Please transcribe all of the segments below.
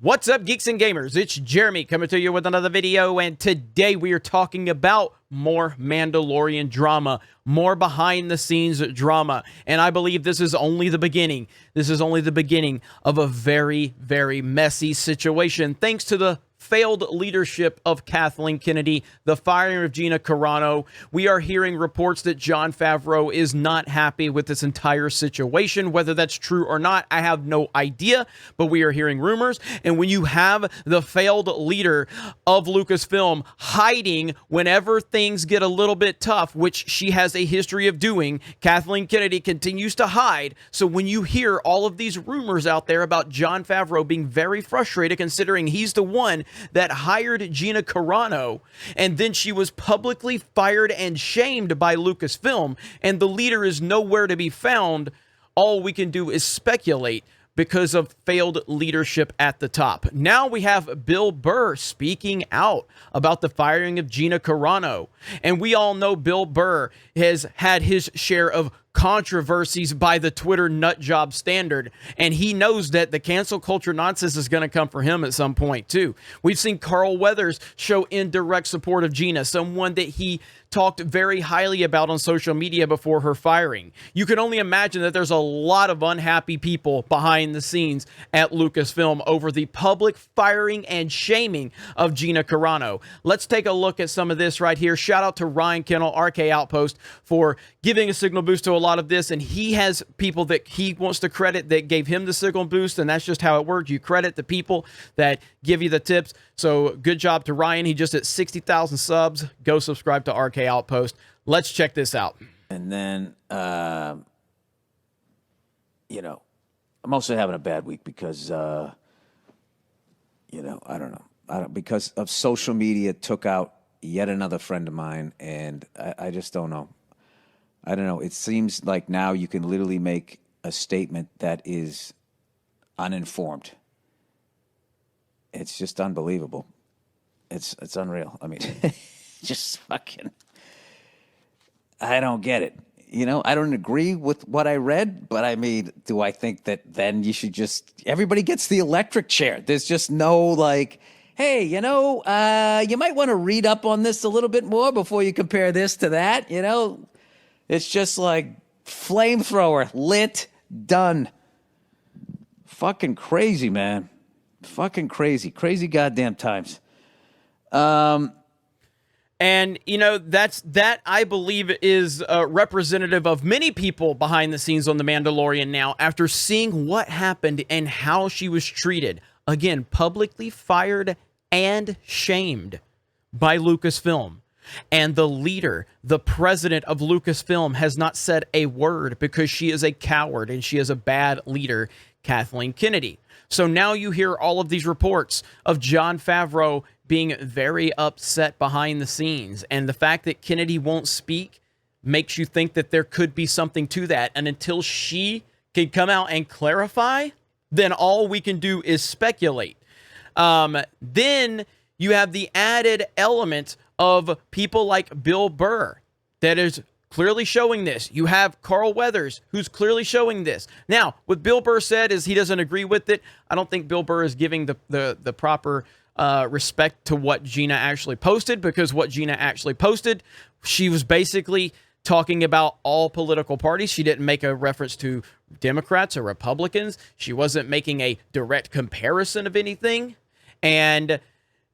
What's up, geeks and gamers? It's Jeremy coming to you with another video, and today we are talking about more Mandalorian drama, more behind-the-scenes drama, and I believe this is only the beginning. This is only the beginning of a very, very messy situation, thanks to the failed leadership of Kathleen Kennedy, the firing of Gina Carano. We are hearing reports that Jon Favreau is not happy with this entire situation. Whether that's true or not, I have no idea, but we are hearing rumors. And when you have the failed leader of Lucasfilm hiding whenever things get a little bit tough, which she has a history of doing, Kathleen Kennedy continues to hide. So when you hear all of these rumors out there about Jon Favreau being very frustrated, considering he's the one that hired Gina Carano, and then she was publicly fired and shamed by Lucasfilm, and the leader is nowhere to be found, all we can do is speculate because of failed leadership at the top. Now we have Bill Burr speaking out about the firing of Gina Carano, and we all know Bill Burr has had his share of controversies by the Twitter nutjob standard, and he knows that the cancel culture nonsense is going to come for him at some point too. We've seen Carl Weathers show indirect support of Gina, someone that he talked very highly about on social media before her firing. You can only imagine that there's a lot of unhappy people behind the scenes at Lucasfilm over the public firing and shaming of Gina Carano. Let's take a look at some of this right here. Shout out to Ryan Kennel, RK Outpost, for giving a signal boost to a lot of this, and he has people that he wants to credit that gave him the signal boost, and that's just how it works. You credit the people that give you the tips. So good job to Ryan. He just hit 60,000 subs. Go subscribe to RK Outpost. Let's check this out. And then, you know, I'm also having a bad week because, you know, I don't know. Because of social media took out yet another friend of mine, and I just don't know. I don't know. It seems like now you can literally make a statement that is uninformed. It's just unbelievable. It's unreal. I mean, just fucking, I don't get it. You know, I don't agree with what I read, but I mean, do I think that then you should just, everybody gets the electric chair? There's just no like, hey, you know, you might want to read up on this a little bit more before you compare this to that, you know? It's just like flamethrower, lit, done. Fucking crazy, man. Fucking crazy. Crazy goddamn times. And, you know, that I believe is representative of many people behind the scenes on The Mandalorian now, after seeing what happened and how she was treated. Again, publicly fired and shamed by Lucasfilm. And the leader, the president of Lucasfilm, has not said a word because she is a coward and she is a bad leader, Kathleen Kennedy. So now you hear all of these reports of Jon Favreau being very upset behind the scenes. And the fact that Kennedy won't speak makes you think that there could be something to that. And until she can come out and clarify, then all we can do is speculate. Then you have the added element of people like Bill Burr that is clearly showing this. You have Carl Weathers, who's clearly showing this. Now, what Bill Burr said is he doesn't agree with it. I don't think Bill Burr is giving the proper respect to what Gina actually posted, because what Gina actually posted, she was basically talking about all political parties. She didn't make a reference to Democrats or Republicans. She wasn't making a direct comparison of anything. And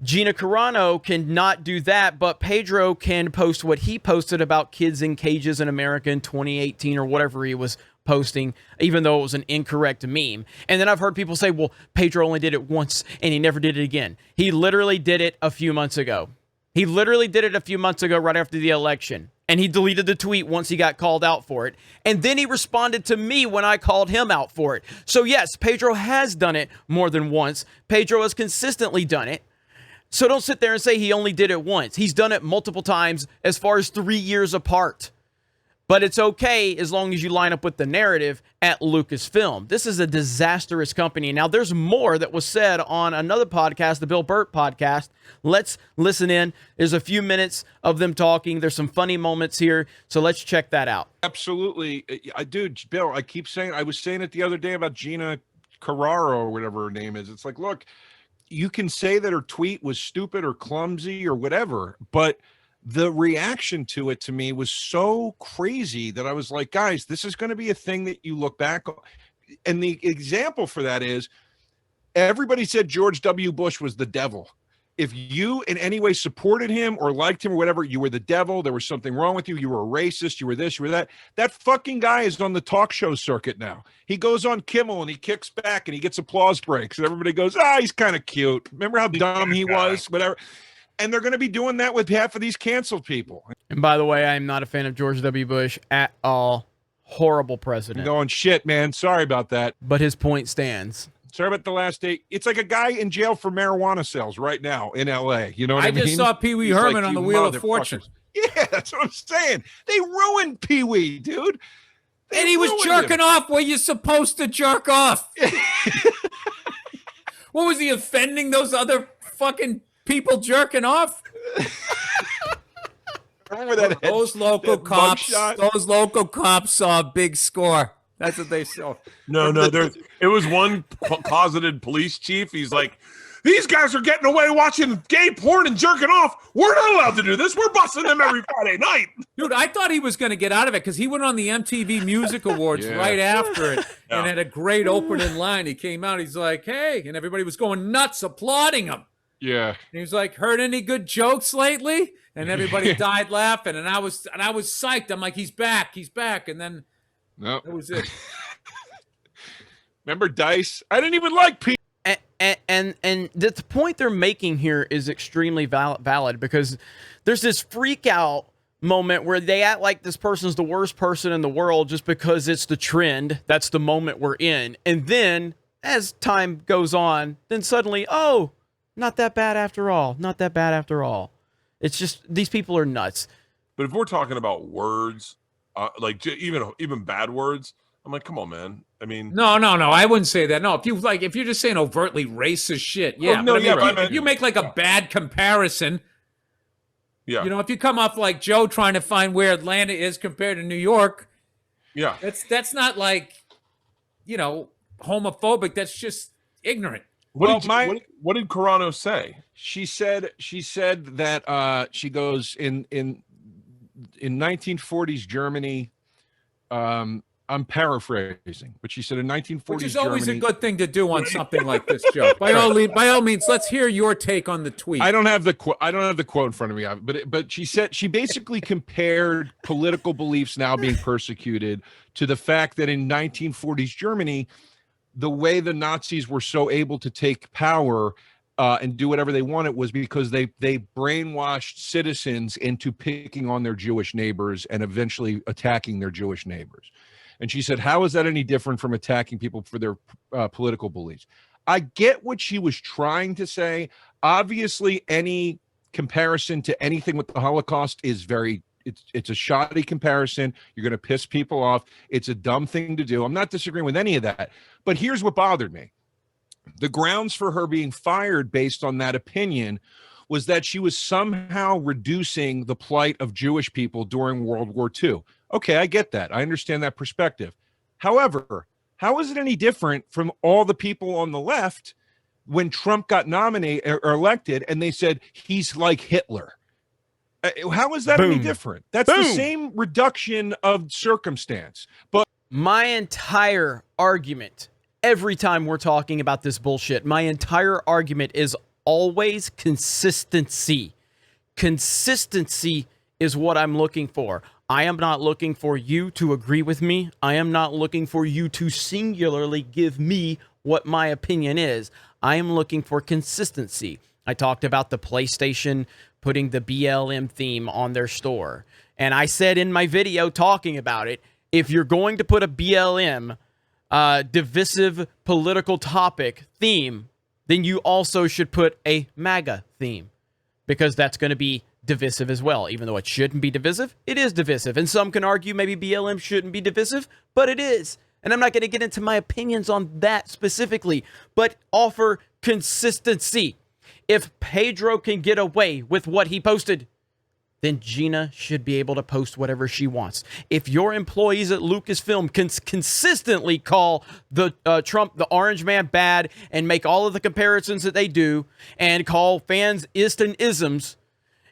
Gina Carano cannot do that, but Pedro can post what he posted about kids in cages in America in 2018 or whatever he was posting, even though it was an incorrect meme. And then I've heard people say, well, Pedro only did it once and he never did it again. He literally did it a few months ago. He literally did it a few months ago right after the election. And he deleted the tweet once he got called out for it. And then he responded to me when I called him out for it. So yes, Pedro has done it more than once. Pedro has consistently done it. So don't sit there and say he only did it once. He's done it multiple times as far as 3 years apart. But it's okay as long as you line up with the narrative at Lucasfilm. This is a disastrous company. Now, there's more that was said on another podcast, the Bill Burr podcast. Let's listen in. There's a few minutes of them talking. There's some funny moments here, so let's check that out. Absolutely. Dude, Bill, I was saying it the other day about Gina Carraro or whatever her name is. It's like, look, you can say that her tweet was stupid or clumsy or whatever, but the reaction to it to me was so crazy that I was like, guys, this is going to be a thing that you look back on. And the example for that is everybody said George W. Bush was the devil. If you in any way supported him or liked him or whatever, you were the devil. There was something wrong with you. You were a racist. You were this, you were that. That fucking guy is on the talk show circuit now. He goes on Kimmel and he kicks back and he gets applause breaks. And everybody goes, he's kind of cute. Remember how dumb he was? Whatever. And they're going to be doing that with half of these canceled people. And by the way, I'm not a fan of George W. Bush at all. Horrible president. I'm going, shit, man. Sorry about that. But his point stands. Sorry about the last day. It's like a guy in jail for marijuana sales right now in L.A. You know what I mean? I just saw Pee Wee Herman on the Wheel of Fortune. Yeah, that's what I'm saying. They ruined Pee Wee, dude. And he was jerking off where you're supposed to jerk off. What was he offending those other fucking people jerking off? Remember that? Those local cops. Those local cops saw a big score. That's what they saw. No, it was one closeted police chief. He's like, these guys are getting away watching gay porn and jerking off. We're not allowed to do this. We're busting them every Friday night. Dude, I thought he was going to get out of it because he went on the MTV Music Awards right after it and had a great opening line. He came out. He's like, hey, and everybody was going nuts applauding him. Yeah. And he was like, heard any good jokes lately? And everybody died laughing. And I was psyched. I'm like, he's back. And then that was it. Remember Dice? I didn't even like Pete. And the point they're making here is extremely valid because there's this freak out moment where they act like this person's the worst person in the world just because it's the trend. That's the moment we're in. And then as time goes on, then suddenly, not that bad after all. Not that bad after all. It's just these people are nuts. But if we're talking about words, like even bad words, I'm like, come on, man. I mean, no, I wouldn't say that. No, if you're just saying overtly racist shit, yeah. If you make like a bad comparison, yeah. If you come off like Joe trying to find where Atlanta is compared to New York, yeah, that's not like, homophobic. That's just ignorant. What did Carano say? She said that she goes in 1940s Germany. I'm paraphrasing, but she said in 1940s Which is always Germany, a good thing to do on something like this, Joe. By all means, let's hear your take on the tweet. I don't have the quote in front of me, but she said she basically compared political beliefs now being persecuted to the fact that in 1940s Germany, the way the Nazis were so able to take power and do whatever they wanted was because they brainwashed citizens into picking on their Jewish neighbors and eventually attacking their Jewish neighbors. And she said, how is that any different from attacking people for their political beliefs? I get what she was trying to say. Obviously, any comparison to anything with the Holocaust is it's a shoddy comparison. You're going to piss people off. It's a dumb thing to do. I'm not disagreeing with any of that. But here's what bothered me. The grounds for her being fired based on that opinion was that she was somehow reducing the plight of Jewish people during World War II. Okay, I get that. I understand that perspective. However, how is it any different from all the people on the left when Trump got nominated or elected and they said he's like Hitler? How is that any different? That's the same reduction of circumstance. But my entire argument, every time we're talking about this bullshit, my entire argument is always consistency. Consistency is what I'm looking for. I am not looking for you to agree with me. I am not looking for you to singularly give me what my opinion is. I am looking for consistency. I talked about the PlayStation putting the BLM theme on their store. And I said in my video talking about it, if you're going to put a BLM divisive political topic theme, then you also should put a MAGA theme, because that's going to be divisive as well. Even though it shouldn't be divisive, it is divisive. And some can argue maybe BLM shouldn't be divisive, but it is. And I'm not going to get into my opinions on that specifically, but offer consistency. If Pedro can get away with what he posted, then Gina should be able to post whatever she wants. If your employees at Lucasfilm can consistently call the Trump, the Orange Man, bad and make all of the comparisons that they do and call fans isms,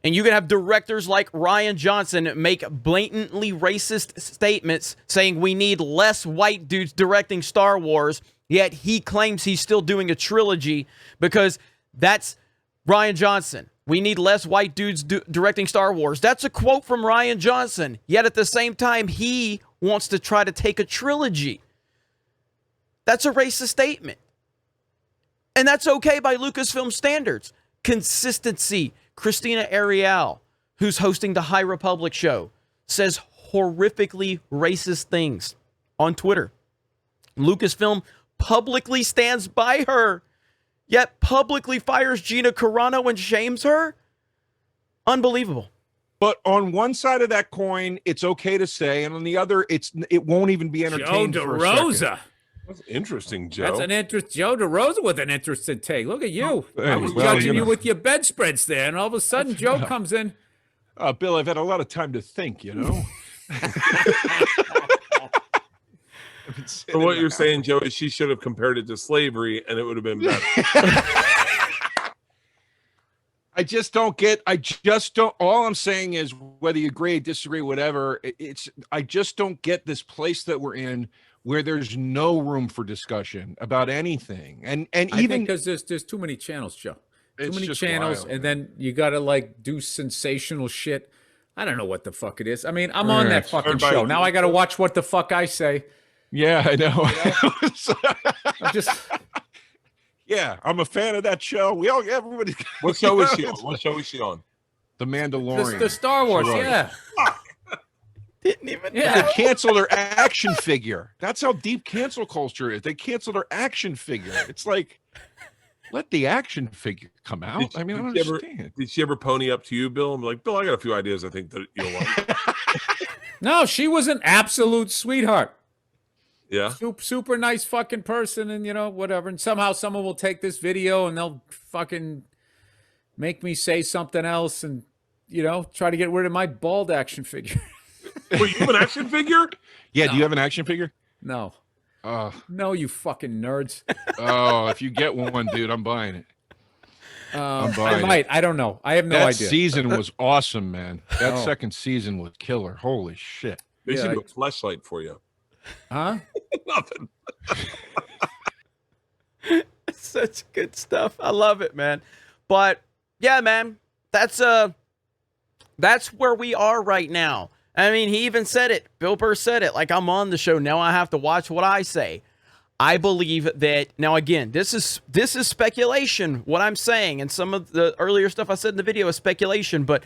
and you can have directors like Rian Johnson make blatantly racist statements saying we need less white dudes directing Star Wars, yet he claims he's still doing a trilogy because that's Rian Johnson. We need less white dudes directing Star Wars. That's a quote from Rian Johnson. Yet at the same time, he wants to try to take a trilogy. That's a racist statement. And that's okay by Lucasfilm standards. Consistency. Christina Ariel, who's hosting the High Republic show, says horrifically racist things on Twitter. Lucasfilm publicly stands by her, yet publicly fires Gina Carano and shames her? Unbelievable. But on one side of that coin, it's okay to say, and on the other, it won't even be entertained. Joe for a second. DeRosa. That's interesting, Joe. That's an interest. Joe DeRosa with an interesting take. Look at you. Hey, I was well, judging you you know. with your bedspreads there, and all of a sudden Joe comes in. Bill, I've had a lot of time to think, you know. So what you're saying, Joe, is she should have compared it to slavery, and it would have been better. I just don't. All I'm saying is, whether you agree, disagree, whatever, I just don't get this place that we're in where there's no room for discussion about anything. And I even think because there's too many channels, Joe. Too It's many just channels, wild, and man. then you got to like do sensational shit. I don't know what the fuck it is. I mean, I'm on Right. that fucking Everybody- show. Now I got to watch what the fuck I say. yeah, I know. I'm just Yeah, I'm a fan of that show. Everybody. What show is she on? What show is she on? The Mandalorian. the Star Wars, Right. yeah. Didn't even Yeah. They cancel their action figure. That's how deep cancel culture is. They cancel their action figure. It's like, let the action figure come out. I mean, I don't Did she ever- understand. Did she ever pony up to you, Bill? I'm like, Bill, I got a few ideas I think that you'll like. No, she was an absolute sweetheart. Yeah. Super nice fucking person, and whatever. And somehow someone will take this video and they'll fucking make me say something else, and try to get rid of my bald action figure. Wait, you have an action figure? Yeah, do you have an action figure? No, Oh, no, you fucking nerds. if you get one, dude, I'm buying it. I buying it. might. I don't know. I have no That idea. season was awesome, man. That Oh. second season was killer. Holy shit. They Yeah, should do a flashlight for you. Huh? Nothing. Such good stuff. I love it, man. But yeah, man, that's where we are right now. I mean, he even said it. Bill Burr said it. Like, I'm on the show now. I have to watch what I say. I believe that now. Again, this is speculation. What I'm saying, and some of the earlier stuff I said in the video is speculation. But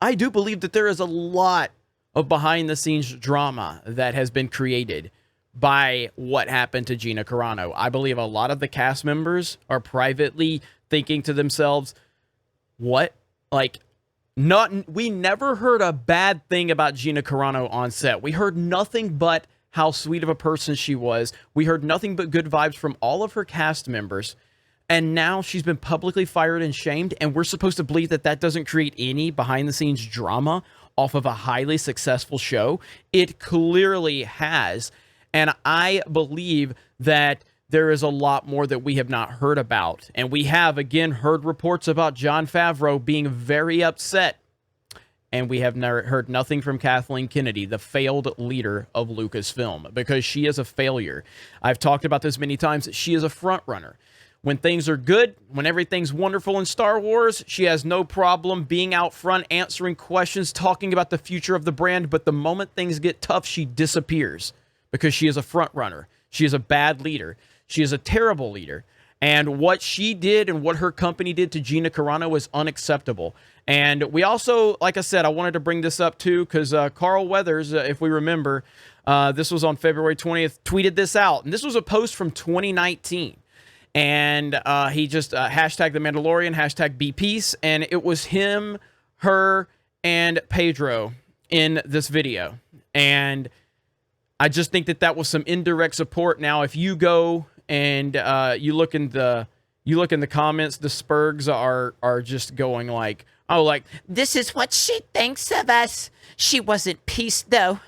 I do believe that there is a lot of behind the scenes drama that has been created by what happened to Gina Carano. I believe a lot of the cast members are privately thinking to themselves, what? Like, we never heard a bad thing about Gina Carano on set. We heard nothing but how sweet of a person she was. We heard nothing but good vibes from all of her cast members. And now she's been publicly fired and shamed, and we're supposed to believe that that doesn't create any behind-the-scenes drama off of a highly successful show. It clearly has. And I believe that there is a lot more that we have not heard about. And we have, again, heard reports about Jon Favreau being very upset. And we have heard nothing from Kathleen Kennedy, the failed leader of Lucasfilm, because she is a failure. I've talked about this many times. She is a front runner. When things are good, when everything's wonderful in Star Wars, she has no problem being out front, answering questions, talking about the future of the brand. But the moment things get tough, she disappears because she is a front runner. She is a bad leader. She is a terrible leader. And what she did and what her company did to Gina Carano is unacceptable. And we also, like I said, I wanted to bring this up too, because Carl Weathers, if we remember, this was on February 20th, tweeted this out. And this was a post from 2019. And he just hashtag the Mandalorian, hashtag be peace. And it was him, her, and Pedro in this video. And I just think that that was some indirect support. Now, if you go and you look in the comments, the Spurgs are just going like, Oh, like, this is what she thinks of us. She wasn't peace, though.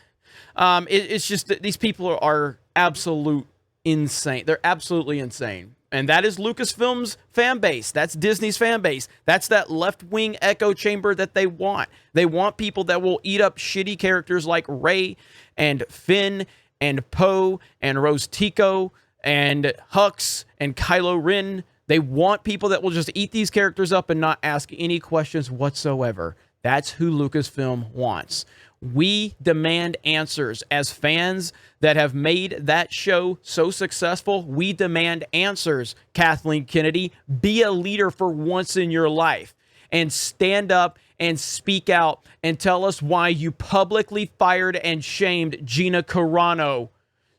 It's just that these people are absolute insane. They're absolutely insane. And that is Lucasfilm's fan base. That's Disney's fan base. That's that left-wing echo chamber that they want. They want people that will eat up shitty characters like Rey and Finn and Poe and Rose Tico and Hux and Kylo Ren. They want people that will just eat these characters up and not ask any questions whatsoever. That's who Lucasfilm wants. We demand answers. As fans that have made that show so successful, we demand answers, Kathleen Kennedy. Be a leader for once in your life and stand up and speak out and tell us why you publicly fired and shamed Gina Carano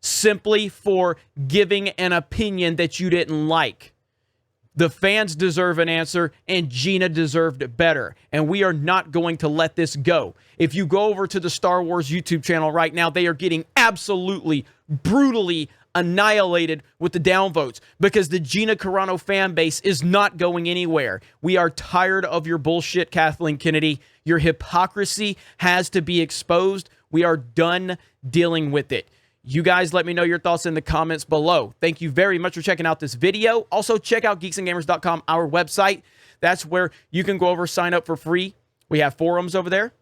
simply for giving an opinion that you didn't like. The fans deserve an answer, and Gina deserved better. And we are not going to let this go. If you go over to the Star Wars YouTube channel right now, they are getting absolutely, brutally annihilated with the downvotes because the Gina Carano fan base is not going anywhere. We are tired of your bullshit, Kathleen Kennedy. Your hypocrisy has to be exposed. We are done dealing with it. You guys let me know your thoughts in the comments below. Thank you very much for checking out this video. Also, check out geeksandgamers.com, our website. That's where you can go over, sign up for free. We have forums over there,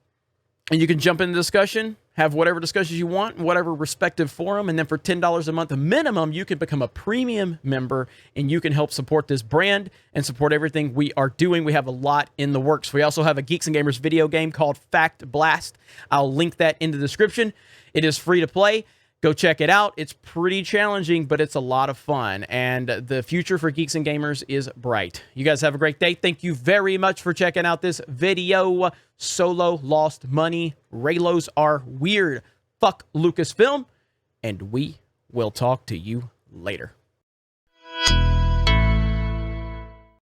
and you can jump in the discussion, have whatever discussions you want in whatever respective forum, and then for $10 a month minimum, you can become a premium member, and you can help support this brand and support everything we are doing. We have a lot in the works. We also have a Geeks and Gamers video game called Fact Blast. I'll link that in the description. It is free to play. Go check it out. It's pretty challenging, but it's a lot of fun. And the future for Geeks and Gamers is bright. You guys have a great day. Thank you very much for checking out this video. Solo lost money. Reylos are weird. Fuck Lucasfilm. And we will talk to you later.